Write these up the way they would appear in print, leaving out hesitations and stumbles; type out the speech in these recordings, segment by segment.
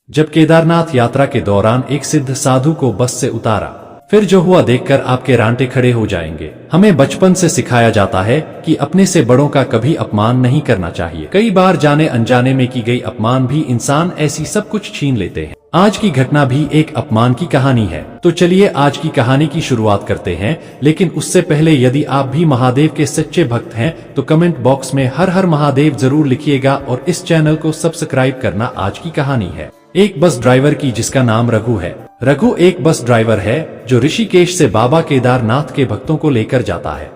जब केदारनाथ यात्रा के दौरान एक सिद्ध साधु को बस से उतारा, फिर जो हुआ देखकर आपके रांटे खड़े हो जाएंगे। हमें बचपन से सिखाया जाता है कि अपने से बड़ों का कभी अपमान नहीं करना चाहिए। कई बार जाने अनजाने में की गई अपमान भी इंसान ऐसी सब कुछ छीन लेते हैं। आज की घटना भी एक अपमान की कहानी है। तो चलिए आज की कहानी की शुरुआत करते हैं, लेकिन उससे पहले यदि आप भी महादेव के सच्चे भक्त हैं तो कमेंट बॉक्स में हर हर महादेव जरूर लिखिएगा और इस चैनल को सब्सक्राइब करना। आज की कहानी है एक बस ड्राइवर की जिसका नाम रघु है। रघु एक बस ड्राइवर है जो ऋषिकेश से बाबा केदारनाथ के भक्तों को लेकर जाता है।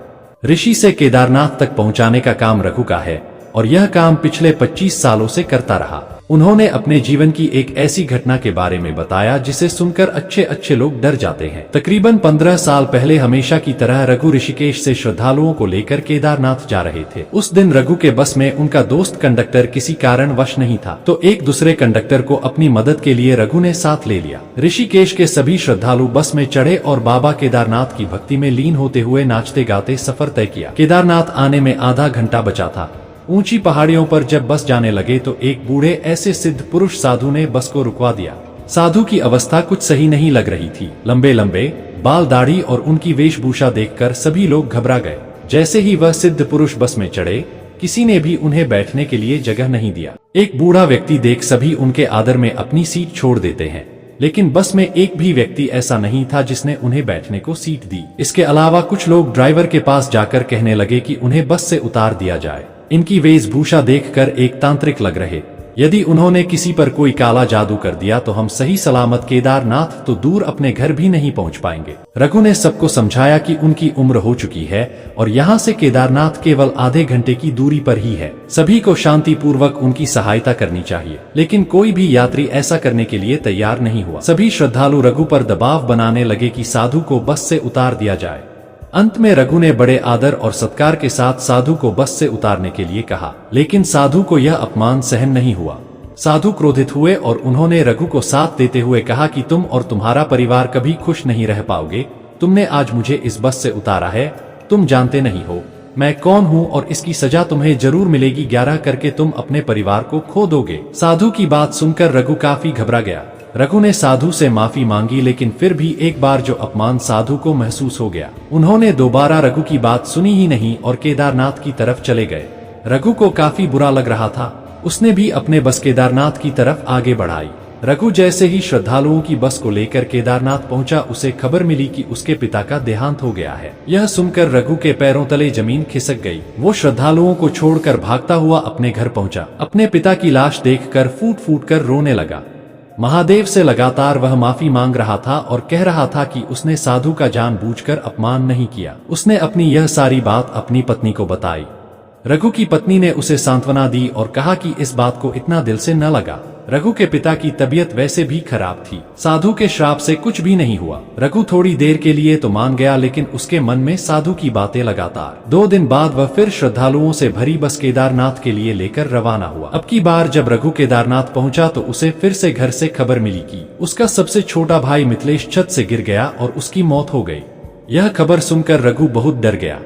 ऋषि से केदारनाथ तक पहुंचाने का काम रघु का है और यह काम पिछले 25 सालों से करता रहा। उन्होंने अपने जीवन की एक ऐसी घटना के बारे में बताया जिसे सुनकर अच्छे अच्छे लोग डर जाते हैं। तकरीबन 15 साल पहले हमेशा की तरह रघु ऋषिकेश से श्रद्धालुओं को लेकर केदारनाथ जा रहे थे। उस दिन रघु के बस में उनका दोस्त कंडक्टर किसी कारणवश नहीं था, तो एक दूसरे कंडक्टर को अपनी मदद के लिए रघु ने साथ ले लिया। ऋषिकेश के सभी श्रद्धालु बस में चढ़े और बाबा केदारनाथ की भक्ति में लीन होते हुए नाचते गाते सफर तय किया। केदारनाथ आने में आधा घंटा बचा था। ऊंची पहाड़ियों पर जब बस जाने लगे तो एक बूढ़े ऐसे सिद्ध पुरुष साधु ने बस को रुकवा दिया। साधु की अवस्था कुछ सही नहीं लग रही थी। लंबे लंबे बाल, दाढ़ी और उनकी वेशभूषा देखकर सभी लोग घबरा गए। जैसे ही वह सिद्ध पुरुष बस में चढ़े, किसी ने भी उन्हें बैठने के लिए जगह नहीं दिया। एक बूढ़ा व्यक्ति देख सभी उनके आदर में अपनी सीट छोड़ देते हैं, लेकिन बस में एक भी व्यक्ति ऐसा नहीं था जिसने उन्हें बैठने को सीट दी। इसके अलावा कुछ लोग ड्राइवर के पास जाकर कहने लगे कि उन्हें बस से उतार दिया जाए। इनकी वेशभूषा देखकर एक तांत्रिक लग रहे। यदि उन्होंने किसी पर कोई काला जादू कर दिया तो हम सही सलामत केदारनाथ तो दूर अपने घर भी नहीं पहुंच पाएंगे। रघु ने सबको समझाया कि उनकी उम्र हो चुकी है और यहाँ से केदारनाथ केवल आधे घंटे की दूरी पर ही है। सभी को शांति पूर्वक उनकी सहायता करनी चाहिए, लेकिन कोई भी यात्री ऐसा करने के लिए तैयार नहीं हुआ। सभी श्रद्धालु रघु पर दबाव बनाने लगे कि साधु को बस से उतार दिया जाए। अंत में रघु ने बड़े आदर और सत्कार के साथ साधु को बस से उतारने के लिए कहा, लेकिन साधु को यह अपमान सहन नहीं हुआ। साधु क्रोधित हुए और उन्होंने रघु को साथ देते हुए कहा कि तुम और तुम्हारा परिवार कभी खुश नहीं रह पाओगे। तुमने आज मुझे इस बस से उतारा है, तुम जानते नहीं हो मैं कौन हूँ और इसकी सजा तुम्हें जरूर मिलेगी। 11 करके तुम अपने परिवार को खो दोगे। साधु की बात सुनकर रघु काफी घबरा गया। रघु ने साधु से माफी मांगी, लेकिन फिर भी एक बार जो अपमान साधु को महसूस हो गया। उन्होंने दोबारा रघु की बात सुनी ही नहीं और केदारनाथ की तरफ चले गए। रघु को काफी बुरा लग रहा था। उसने भी अपने बस केदारनाथ की तरफ आगे बढ़ाई। रघु जैसे ही श्रद्धालुओं की बस को लेकर केदारनाथ पहुंचा, उसे खबर मिली कि उसके पिता का देहांत हो गया है। यह सुनकर रघु के पैरों तले जमीन खिसक गई। वो श्रद्धालुओं को छोड़कर भागता हुआ अपने घर पहुंचा। अपने पिता की लाश देखकर फूट फूट कर रोने लगा। महादेव से लगातार वह माफी मांग रहा था और कह रहा था कि उसने साधु का जानबूझकर अपमान नहीं किया। उसने अपनी यह सारी बात अपनी पत्नी को बताई। रघु की पत्नी ने उसे सांत्वना दी और कहा कि इस बात को इतना दिल से न लगा। रघु के पिता की तबीयत वैसे भी खराब थी। साधु के श्राप से कुछ भी नहीं हुआ। रघु थोड़ी देर के लिए तो मान गया, लेकिन उसके मन में साधु की बातें लगातार। 2 दिन बाद वह फिर श्रद्धालुओं से भरी बस केदारनाथ के लिए लेकर रवाना हुआ। अब की बार जब रघु केदारनाथ पहुंचा तो उसे फिर से घर से खबर मिली कि उसका सबसे छोटा भाई मिथिलेश छत से गिर गया और उसकी मौत हो गई। यह खबर सुनकर रघु बहुत डर गया।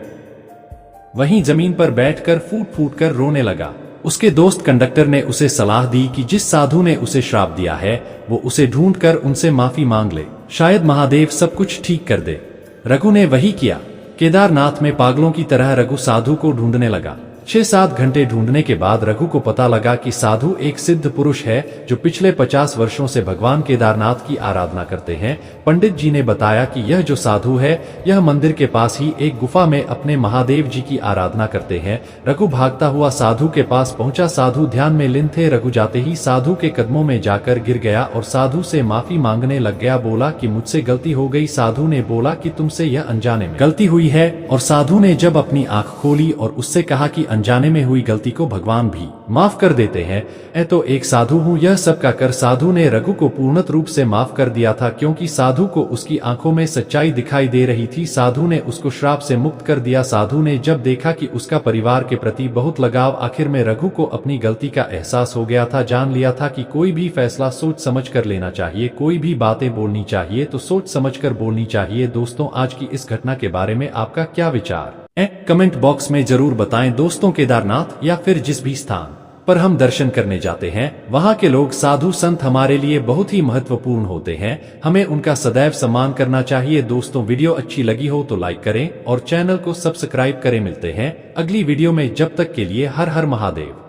वहीं जमीन पर बैठकर फूट फूट कर रोने लगा। उसके दोस्त कंडक्टर ने उसे सलाह दी कि जिस साधु ने उसे श्राप दिया है वो उसे ढूंढकर उनसे माफी मांग ले, शायद महादेव सब कुछ ठीक कर दे। रघु ने वही किया। केदारनाथ में पागलों की तरह रघु साधु को ढूंढने लगा। 6-7 घंटे ढूंढने के बाद रघु को पता लगा कि साधु एक सिद्ध पुरुष है जो पिछले 50 वर्षों से भगवान केदारनाथ की आराधना करते हैं। पंडित जी ने बताया कि यह जो साधु है यह मंदिर के पास ही एक गुफा में अपने महादेव जी की आराधना करते हैं। रघु भागता हुआ साधु के पास पहुंचा। साधु ध्यान में लीन थे। रघु जाते ही साधु के कदमों में जाकर गिर गया और साधु से माफी मांगने लग गया। बोला कि मुझसे गलती हो गई। साधु ने बोला कि तुमसे यह अनजाने में गलती हुई है, और साधु ने जब अपनी आंख खोली और उससे कहा कि अनजाने में हुई गलती को भगवान भी माफ कर देते हैं। मैं तो एक साधु हूँ। यह सब कहकर साधु ने रघु को पूर्णत रूप से माफ कर दिया था, क्योंकि साधु को उसकी आंखों में सच्चाई दिखाई दे रही थी। साधु ने उसको श्राप से मुक्त कर दिया। साधु ने जब देखा कि उसका परिवार के प्रति बहुत लगाव, आखिर में रघु को अपनी गलती का एहसास हो गया था। जान लिया था कि कोई भी फैसला सोच समझ कर लेना चाहिए, कोई भी बातें बोलनी चाहिए तो सोच समझ कर बोलनी चाहिए। दोस्तों, आज की इस घटना के बारे में आपका क्या विचार? कमेंट बॉक्स में जरूर बताएं दोस्तों। केदारनाथ या फिर जिस भी स्थान पर हम दर्शन करने जाते हैं। वहाँ के लोग साधु संत हमारे लिए बहुत ही महत्वपूर्ण होते हैं, हमें उनका सदैव सम्मान करना चाहिए। दोस्तों, वीडियो अच्छी लगी हो तो लाइक करें और चैनल को सब्सक्राइब करें। मिलते हैं अगली वीडियो में, जब तक के लिए हर हर महादेव।